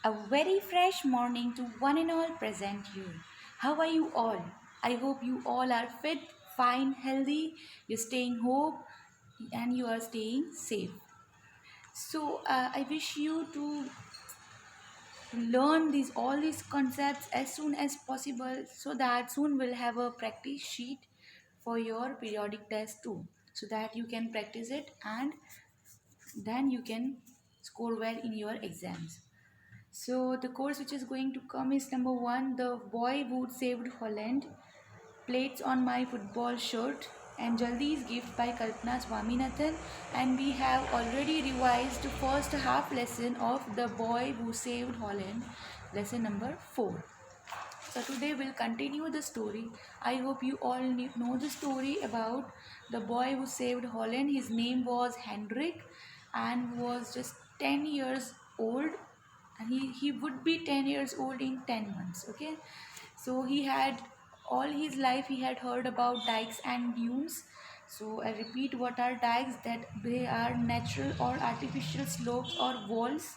A very fresh morning to one and all present here. How are you all? I hope you all are fit, fine, healthy, you're staying home and you are staying safe. I wish you to learn these all these concepts as soon as possible so that soon we'll have a practice sheet for your periodic test too so that you can practice it and then you can score well in your exams. So the course which is going to come is number one, The Boy Who Saved Holland, Plates on My Football Shirt, and Jaldi's Gift by Kalpana Swaminathan. And we have already revised the first half lesson of The Boy Who Saved Holland, lesson number 4. So today we'll continue the story. I hope you all know the story about the boy who saved Holland. His name was Hendrik and was just 10 years old, and he would be 10 years old in 10 months. Okay, so he had all his life he had heard about dikes and dunes. So I repeat, what are dikes? That they are natural or artificial slopes or walls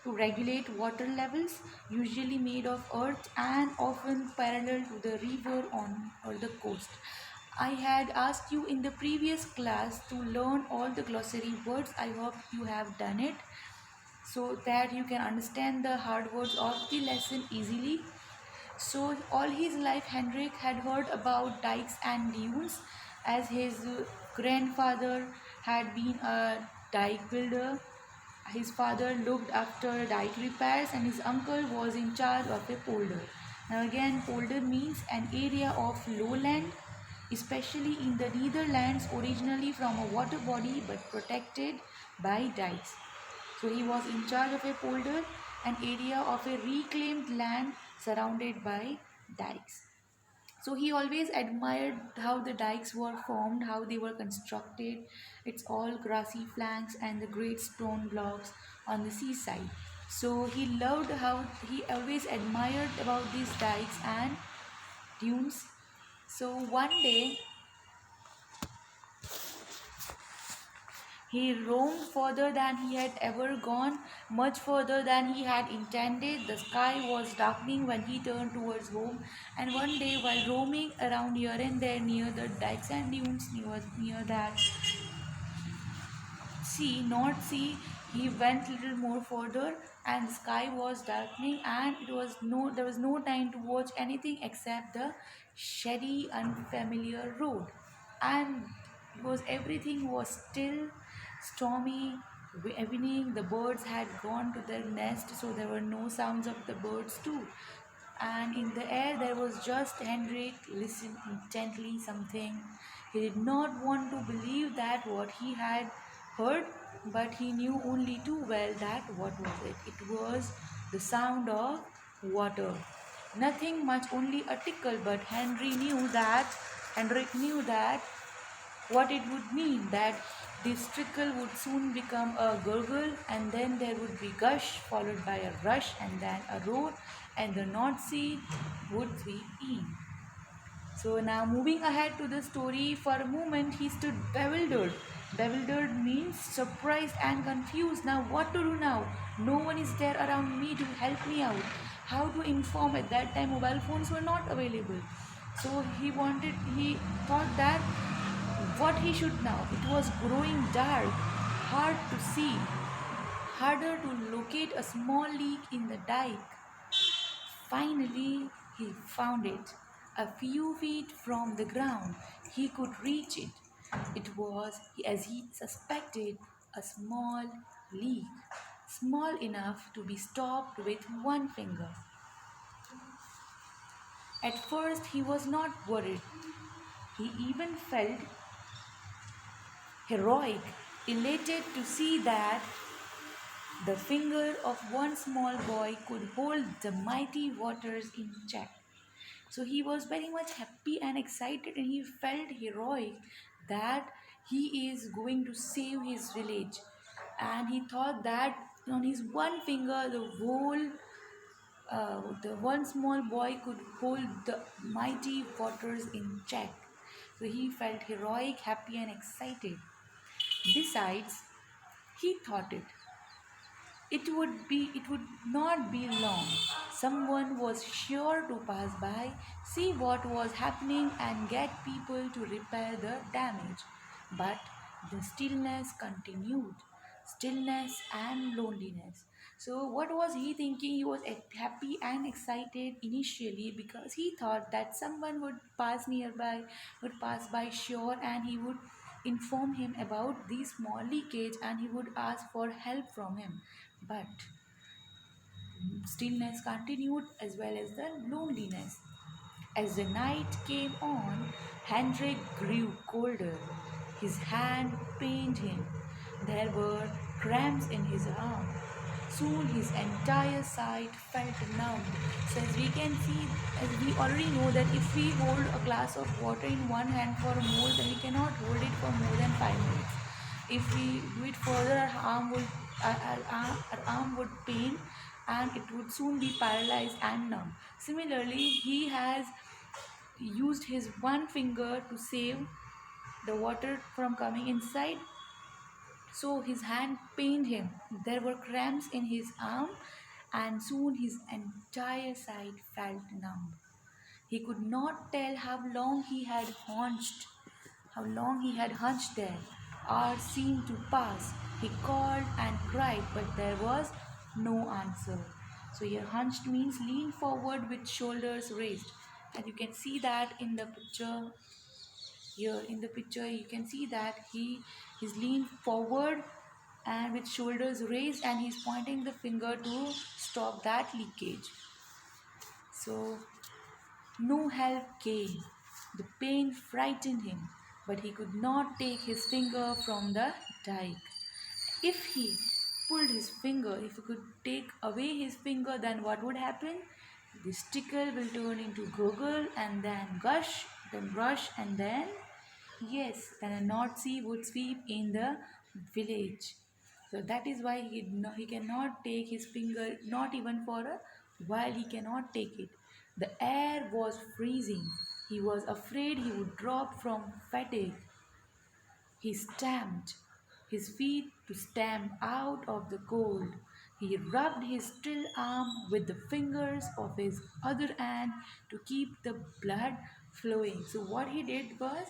to regulate water levels, usually made of earth and often parallel to the river on or the coast. I had asked you in the previous class to learn all the glossary words. I hope you have done it so that you can understand the hard words of the lesson easily. So all his life Hendrik had heard about dikes and dunes as his grandfather had been a dike builder. His father looked after dike repairs and his uncle was in charge of a polder. Now again, polder means an area of lowland, especially in the Netherlands, originally from a water body but protected by dikes. So he was in charge of a polder, an area of a reclaimed land surrounded by dikes. So he always admired how the dikes were formed, how they were constructed. It's all grassy flanks and the great stone blocks on the seaside. So he loved how he always admired about these dikes and dunes. So one day he roamed further than he had ever gone, much further than he had intended. The sky was darkening when he turned towards home, and one day, while roaming around here and there near the dikes and dunes near that sea, North Sea, he went little more further, and the sky was darkening, and there was no time to watch anything except the shady, unfamiliar road, and everything was still, stormy, evening. The birds had gone to their nest, so there were no sounds of the birds too. And in the air there was just Hendrik listening intently something. He did not want to believe that what he had heard, but he knew only too well that what was it? It was the sound of water. Nothing much, only a tickle, but Hendrik knew that what it would mean, that this trickle would soon become a gurgle, and then there would be gush followed by a rush and then a roar, and the North Sea would sweep in. So now moving ahead to the story, for a moment he stood bewildered. Bewildered means surprised and confused. Now what to do now? No one is there around me to help me out. How to inform? At that time mobile phones were not available. So he thought that what he should now. It was growing dark, hard to see, harder to locate a small leak in the dike. Finally, he found it. A few feet from the ground, he could reach it. It was, as he suspected, a small leak, small enough to be stopped with one finger. At first, he was not worried. He even felt heroic, elated to see that the finger of one small boy could hold the mighty waters in check. So he was very much happy and excited, and he felt heroic that he is going to save his village. And he thought that on his one finger, the one small boy could hold the mighty waters in check. So he felt heroic, happy, and excited. Besides, he thought it. It would not be long. Someone was sure to pass by, see what was happening, and get people to repair the damage. But the stillness continued. Stillness and loneliness. So, what was he thinking? He was happy and excited initially because he thought that someone would pass nearby, would pass by sure, and he would inform him about the small leakage and he would ask for help from him. But stillness continued as well as the loneliness. As the night came on, Hendrik grew colder. His hand pained him. There were cramps in his arm. Soon his entire side felt numb. So as we can see, as we already know that if we hold a glass of water in one hand for more, then we cannot hold it for more than 5 minutes. If we do it further, our arm would pain and it would soon be paralyzed and numb. Similarly, he has used his one finger to save the water from coming inside, so his hand pained him. There were cramps in his arm, and soon his entire side felt numb. He could not tell how long he had hunched there. Hours seemed to pass. He called and cried, but there was no answer. So here hunched means lean forward with shoulders raised. And you can see that in the picture. Here in the picture you can see that he is leaned forward and with shoulders raised and he's pointing the finger to stop that leakage. So no help came. The pain frightened him, but he could not take his finger from the dike. If he pulled his finger, if he could take away his finger, then what would happen? The stickle will turn into gurgle and then gush, then rush, and then yes, then a North Sea would sweep in the village. So that is why he cannot take his finger, not even for a while, he cannot take it. The air was freezing. He was afraid he would drop from fatigue. He stamped his feet to stamp out of the cold. He rubbed his still arm with the fingers of his other hand to keep the blood flowing. So, what he did was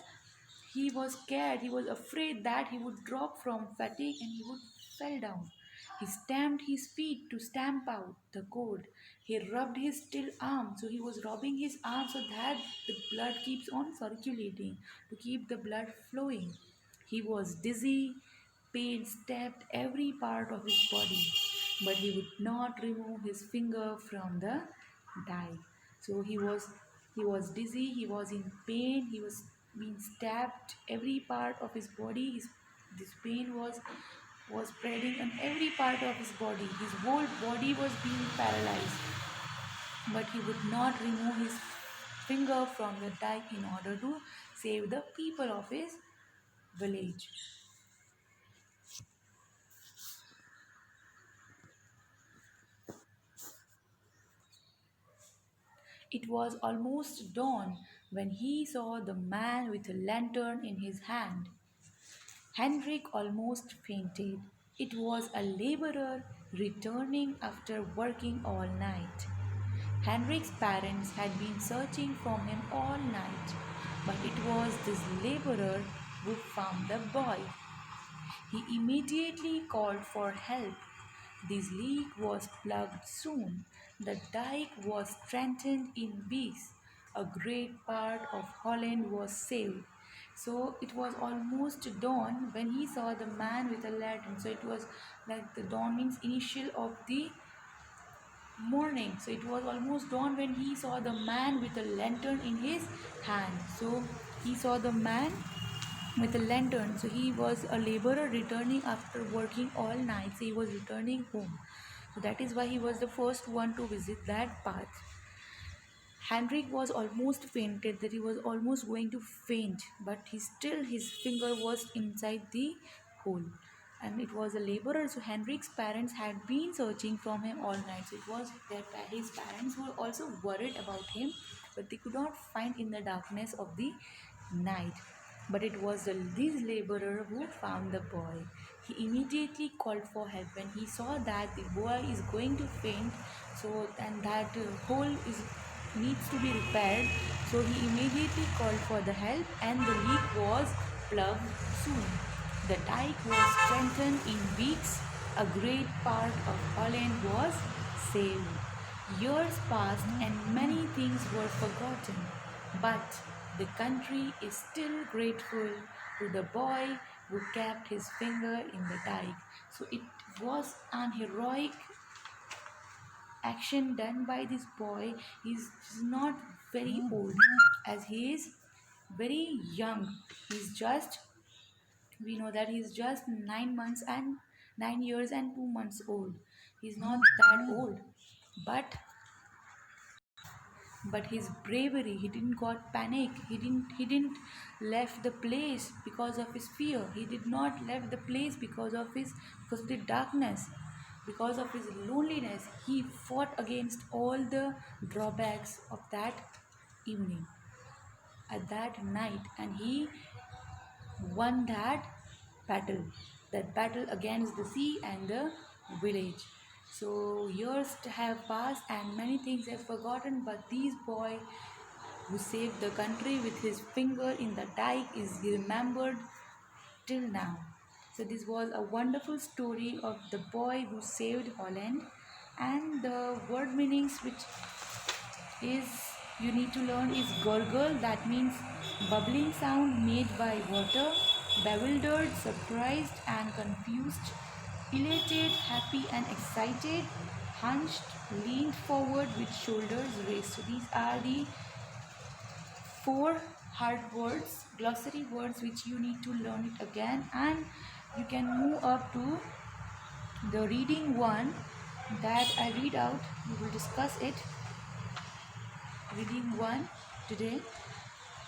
he was scared, he was afraid that he would drop from fatigue and he would fell down. He stamped his feet to stamp out the cold. He rubbed his still arm, so he was rubbing his arm so that the blood keeps on circulating to keep the blood flowing. He was dizzy, pain stabbed every part of his body, but he would not remove his finger from the die. So he was dizzy, he was in pain, he was being stabbed every part of his body. This pain was spreading on every part of his body. His whole body was being paralyzed, but he would not remove his finger from the dike in order to save the people of his village. It was almost dawn when he saw the man with a lantern in his hand. Hendrik almost fainted. It was a laborer returning after working all night. Hendrik's parents had been searching for him all night, but it was this laborer who found the boy. He immediately called for help. This leak was plugged soon. The dike was strengthened in weeks. A great part of Holland was saved. So it was almost dawn when he saw the man with a lantern. So it was like the dawn means initial of the morning. So it was almost dawn when he saw the man with a lantern in his hand. So he saw the man with a lantern. So he was a laborer returning after working all night. So he was returning home. So that is why he was the first one to visit that path. Hendrik was almost fainted, that he was almost going to faint, but his finger was inside the hole. And it was a laborer, so Hendrik's parents had been searching for him all night. So it was his parents were also worried about him, but they could not find in the darkness of the night. But it was this laborer who found the boy. He immediately called for help when he saw that the boy is going to faint, so and that hole is needs to be repaired. So he immediately called for the help, and the leak was plugged soon. The dike was strengthened in weeks. A great part of Holland was saved. Years passed and many things were forgotten, but the country is still grateful to the boy who kept his finger in the dike. So it was an heroic action done by this boy. He's not very old, as he is very young. He's just, we know that he's just 9 months and 9 years and 2 months old. He's not that old, but his bravery, he didn't got panic, he didn't left the place because of his fear, he did not left the place because of the darkness, because of his loneliness. He fought against all the drawbacks of that evening, at that night, and he won that battle against the sea and the village. So years have passed and many things have forgotten, but this boy who saved the country with his finger in the dike is remembered till now. So this was a wonderful story of the boy who saved Holland, and the word meanings which is you need to learn is gurgle, that means bubbling sound made by water, bewildered, surprised and confused, elated, happy and excited, hunched, leaned forward with shoulders raised. So these are the four hard words, glossary words, which you need to learn it again, and you can move up to the reading one that I read out. We will discuss it. Reading one today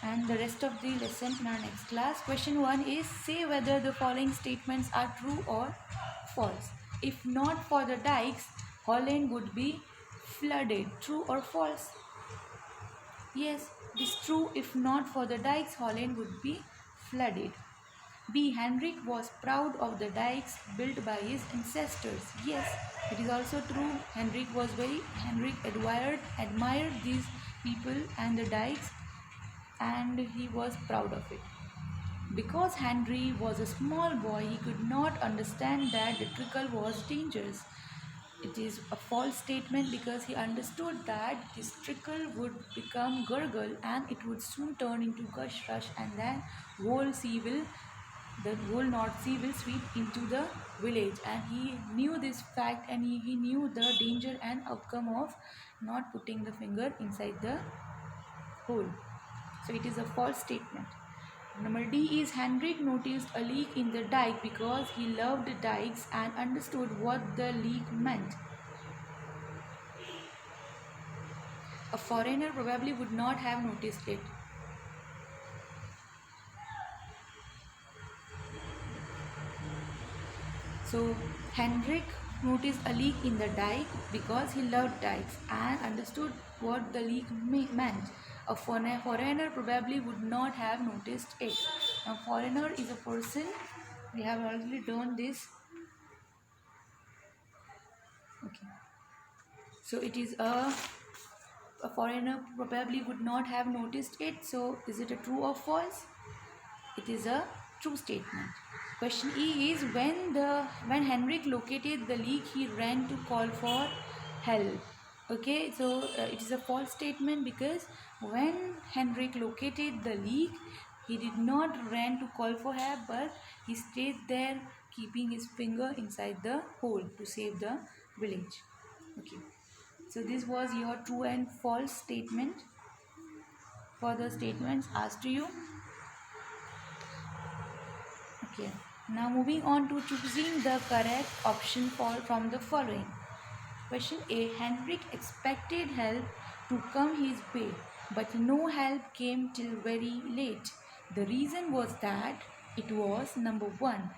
and the rest of the lesson in our next class. Question 1 is, say whether the following statements are true or false. If not for the dikes, Holland would be flooded. True or false? Yes, it is true. If not for the dikes, Holland would be flooded. B. Henrik was proud of the dikes built by his ancestors. Yes, it is also true. Henrik admired these people and the dikes, and he was proud of it. Because Henry was a small boy, he could not understand that the trickle was dangerous. It is a false statement because he understood that this trickle would become gurgle and it would soon turn into gush rush, and then the whole North Sea will sweep into the village. And he knew this fact, and he knew the danger and outcome of not putting the finger inside the hole. So it is a false statement. Number D is, Henrik noticed a leak in the dike because he loved dikes and understood what the leak meant. A foreigner probably would not have noticed it. So Henrik noticed a leak in the dike because he loved dikes and understood what the leak meant. A foreigner probably would not have noticed it. A foreigner is a person, we have already done this. Okay. So it is a foreigner probably would not have noticed it. So is it a true or false? It is a true statement. Question E is, when Henrik located the leak, he ran to call for help. Okay, so it is a false statement because when Henrik located the leak, he did not run to call for help, but he stayed there keeping his finger inside the hole to save the village. Okay, so this was your true and false statement. Further statements asked to you. Okay, now moving on to choosing the correct option from the following. Question A. Henrik expected help to come his way, but no help came till very late. The reason was that it was, number 1,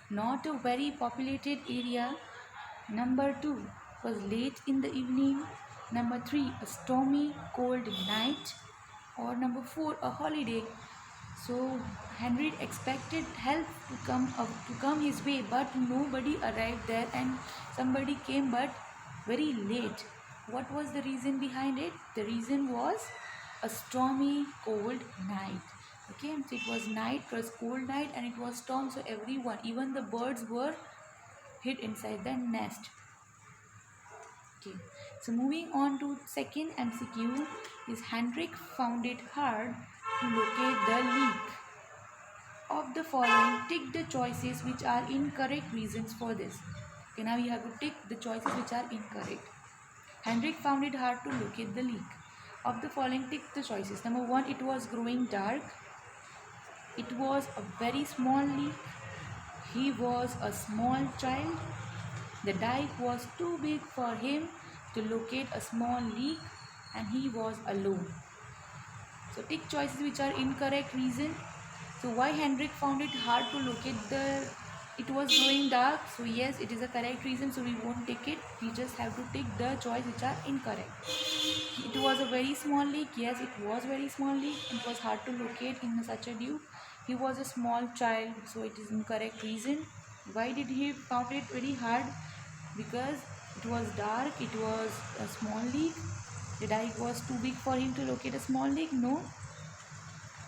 not a very populated area. Number 2, was late in the evening. Number 3, a stormy, cold night. Or number 4, a holiday. So Henry expected help to come his way, but nobody arrived there, and somebody came, but very late. What was the reason behind it? The reason was a stormy, cold night. Okay, so it was night, it was cold night, and it was storm. So everyone, even the birds, were hid inside the nest. Okay, so moving on to second MCQ is Hendrik found it hard to locate the leak. Of the following, tick the choices which are incorrect reasons for this. Okay, now you have to tick the choices which are incorrect. Hendrik found it hard to locate the leak. Of the following, tick the choices. Number one, it was growing dark. It was a very small leak. He was a small child. The dike was too big for him to locate a small leak, and he was alone. So tick choices which are incorrect reason. So why Hendrik found it hard to locate it was growing dark. So yes, it is a correct reason, so we won't tick it. We just have to tick the choice which are incorrect. It was a very small leak. Yes, it was very small leak. It was hard to locate in such a dew. He was a small child, so it is incorrect reason. Why did he found it very hard? Because it was dark, it was a small leak. The dike was too big for him to locate a small leak. No.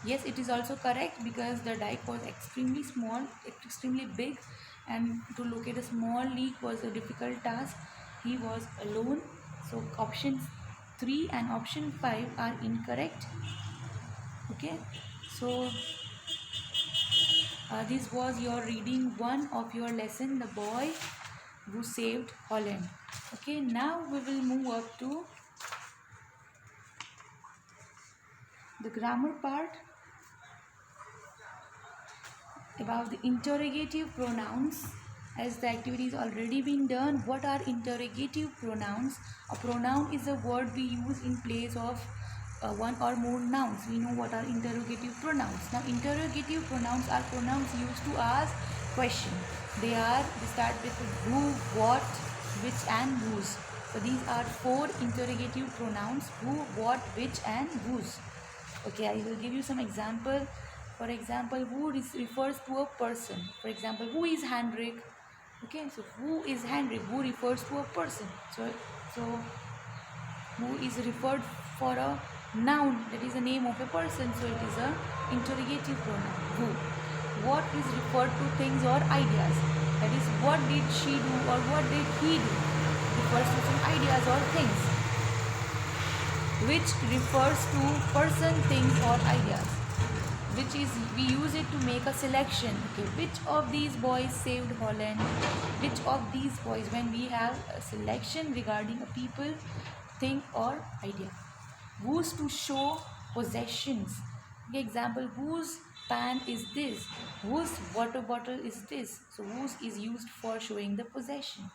Yes, it is also correct, because the dike was extremely small, extremely big, and to locate a small leak was a difficult task. He was alone. So options 3 and option 5 are incorrect. Okay, so this was your reading 1 of your lesson, The Boy Who Saved Holland. Okay, now we will move up to the grammar part about the interrogative pronouns. As the activity is already been done, what are interrogative pronouns? A pronoun is a word we use in place of one or more nouns. We know what are interrogative pronouns. Now interrogative pronouns are pronouns used to ask question. They start with who, what, which and whose. So these are 4 interrogative pronouns: who, what, which and whose. Okay, I will give you some example. For example, who refers to a person. For example, who is Hendrik? Okay, so who is Hendrik? Who refers to a person. So who is referred for a noun, that is the name of a person. So it is a interrogative pronoun. Who. What is referred to things or ideas. That is, what did she do or what did he do? Refers to some ideas or things. Which refers to person, things or ideas. Which is, we use it to make a selection. Okay, which of these boys saved Holland? Which of these boys, when we have a selection regarding a people, thing or idea. Whose, to show possessions. Okay, example, whose pan is this? Whose water bottle is this? So whose is used for showing the possession.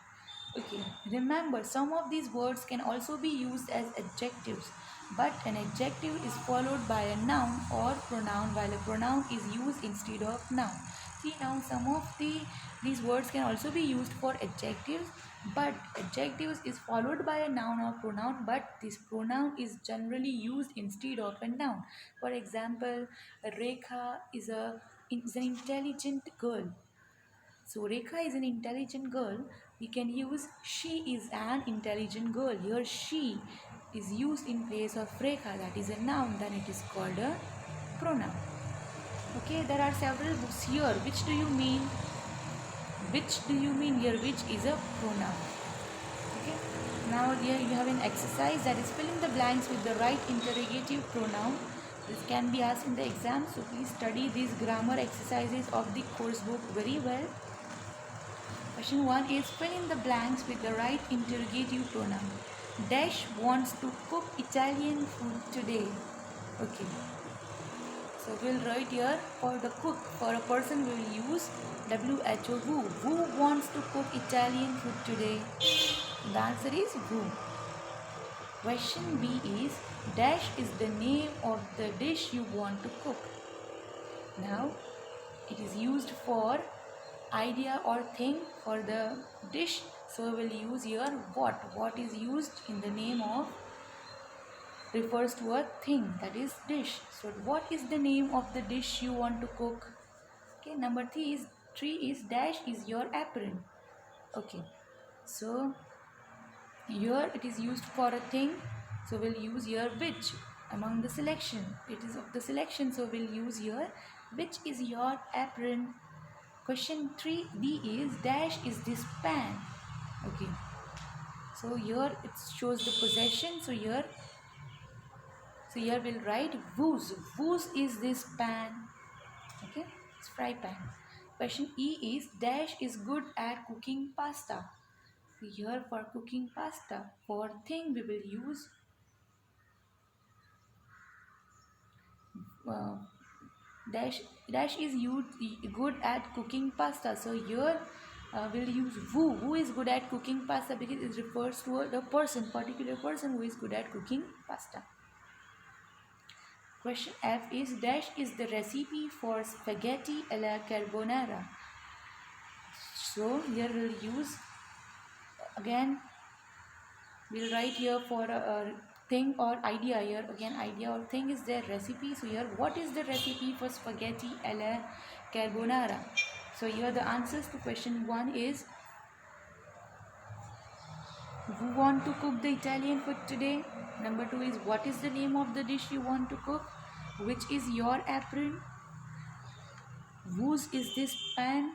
Okay, remember, some of these words can also be used as adjectives, but an adjective is followed by a noun or pronoun, while a pronoun is used instead of noun. See, now some of these words can also be used for adjectives, but adjectives is followed by a noun or pronoun, but this pronoun is generally used instead of a noun. For example, Rekha is an intelligent girl. So Rekha is an intelligent girl. We can use she is an intelligent girl. Here she is used in place of Rekha, that is a noun, then it is called a pronoun. Okay, there are several books here. Which do you mean? Which do you mean here? Which is a pronoun. Okay. Now here you have an exercise, that is fill in the blanks with the right interrogative pronoun. This can be asked in the exam, so please study these grammar exercises of the course book very well. Question 1 is fill in the blanks with the right interrogative pronoun. Dash wants to cook Italian food today. Okay. So we'll write here for the cook. For a person we will use WHO. Who. Who wants to cook Italian food today? The answer is who. Question B is dash is the name of the dish you want to cook. Now it is used for idea or thing for the dish, so we will use here what. What is used in the name of refers to a thing, that is dish. So what is the name of the dish you want to cook? Okay, number three is dash is your apron. Okay, so here it is used for a thing, so we'll use here which among the selection. It is of the selection, so we'll use here which is your apron. Question 3D is dash is this pan. Okay, so here it shows the possession, so here we'll write whose. Whose is this pan? Okay, it's fry pan. Question E is dash is good at cooking pasta. So here for cooking pasta, for thing we will use uh, dash is good at cooking pasta. So here we'll use who is good at cooking pasta, because it refers to a person, particular person who is good at cooking pasta. Question F is dash is the recipe for spaghetti alla carbonara. So here we'll use, again we'll write here for a thing or idea. Here again idea or thing is their recipe. So here what is the recipe for spaghetti alla carbonara? So here the answers to question 1 is who want to cook the Italian food today. Number 2 is what is the name of the dish you want to cook, which is your apron, whose is this pan,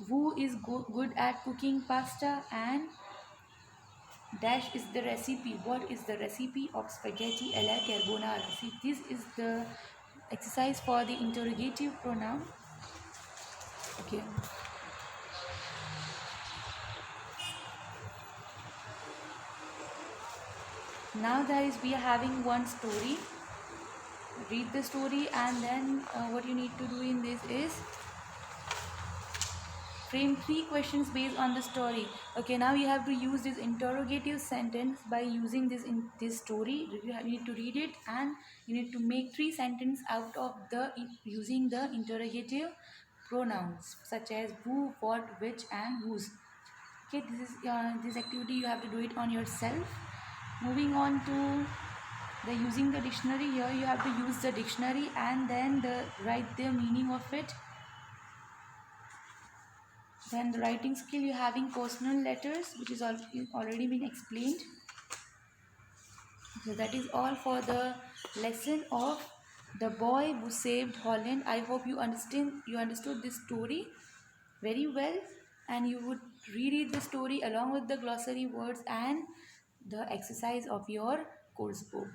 who is good at cooking pasta, and dash is the recipe. What is the recipe of spaghetti alla carbonara? See, this is the exercise for the interrogative pronoun. Okay. Now guys, we are having one story. Read the story, and then what you need to do in this is frame 3 questions based on the story. Okay, now you have to use this interrogative sentence by using this story. You need to read it, and you need to make 3 sentences out of the using the interrogative pronouns such as who, what, which, and whose. Okay, this activity you have to do it on yourself. Moving on to the using the dictionary. Here you have to use the dictionary and then write the meaning of it. Then the writing skill, you having personal letters, which is already been explained. So that is all for the lesson of the boy who saved Holland. I hope you understood this story very well, and you would reread the story along with the glossary words and the exercise of your course book.